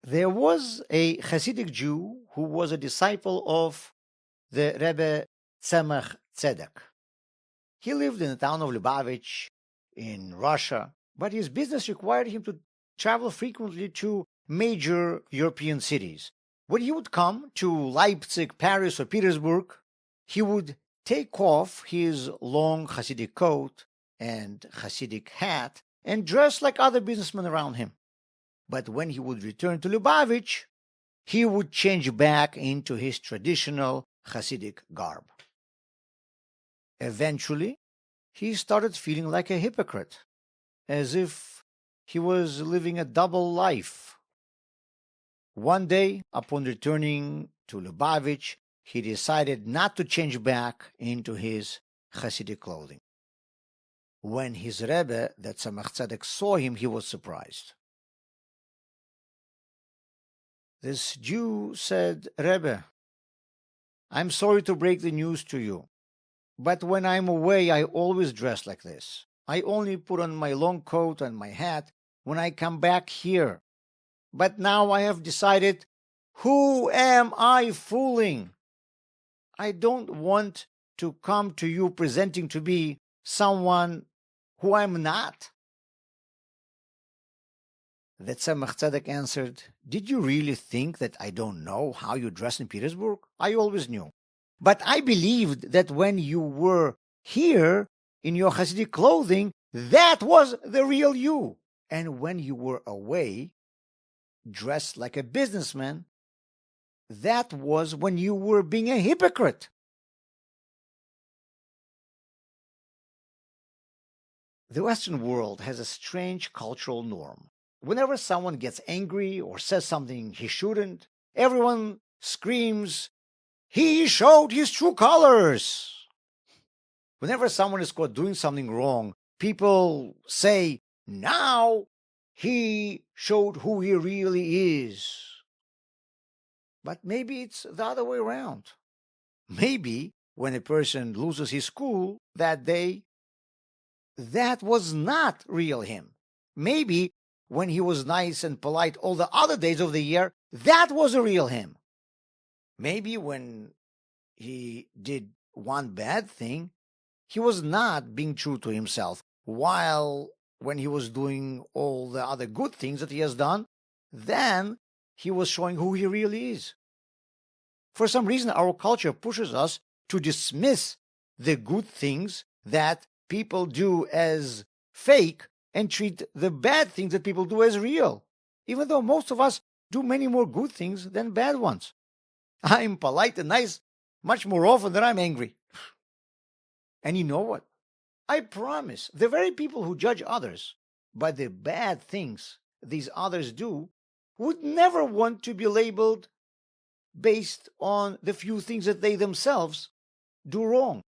There was a Chassidic Jew who was a disciple of the Rebbe Tzemach Tzedek. He lived in the town of Lubavitch in Russia, but his business required him to travel frequently to major European cities. When he would come to Leipzig, Paris, or Petersburg, he would take off his long Chassidic coat and Chassidic hat and dress like other businessmen around him. But when he would return to Lubavitch, he would change back into his traditional Chassidic garb. Eventually, he started feeling like a hypocrite, as if he was living a double life. One day, upon returning to Lubavitch, he decided not to change back into his Chassidic clothing. When his Rebbe, the Tzemach Tzedek, saw him, he was surprised. This Jew said, "Rebbe, I'm sorry to break the news to you, but when I'm away, I always dress like this. I only put on my long coat and my hat when I come back here. But now I have decided, who am I fooling? I don't want to come to you presenting to be someone who I'm not." The Tzemach Tzedek answered, "Did you really think that I don't know how you dress in Petersburg? I always knew. But I believed that when you were here in your Hasidic clothing, that was the real you. And when you were away, dressed like a businessman, that was when you were being a hypocrite." The Western world has a strange cultural norm. Whenever someone gets angry or says something he shouldn't, everyone screams, "He showed his true colors." Whenever someone is caught doing something wrong, people say, "Now he showed who he really is." But maybe it's the other way around. Maybe when a person loses his cool that day, that was not real him. Maybe when he was nice and polite all the other days of the year, that was a real him. Maybe when he did one bad thing, he was not being true to himself, while when he was doing all the other good things that he has done, then he was showing who he really is. For some reason, our culture pushes us to dismiss the good things that people do as fake and treat the bad things that people do as real, even though most of us do many more good things than bad ones. I'm polite and nice much more often than I'm angry. And you know what? I promise the very people who judge others by the bad things these others do would never want to be labeled based on the few things that they themselves do wrong.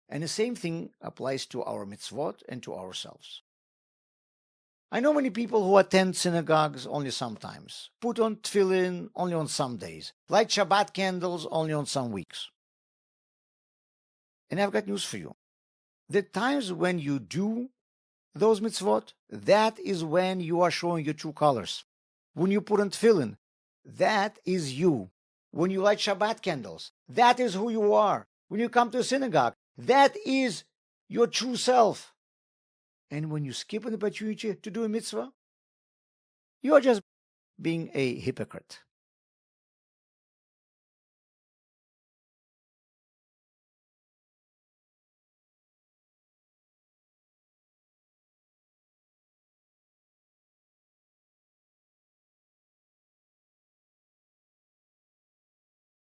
And the same thing applies to our mitzvot and to ourselves. I know many people who attend synagogues only sometimes, put on tefillin only on some days, light Shabbat candles only on some weeks. And I've got news for you. The times when you do those mitzvot, that is when you are showing your true colors. When you put on tefillin, that is you. When you light Shabbat candles, that is who you are. When you come to a synagogue, that is your true self. And when you skip an opportunity to do a mitzvah, you are just being a hypocrite.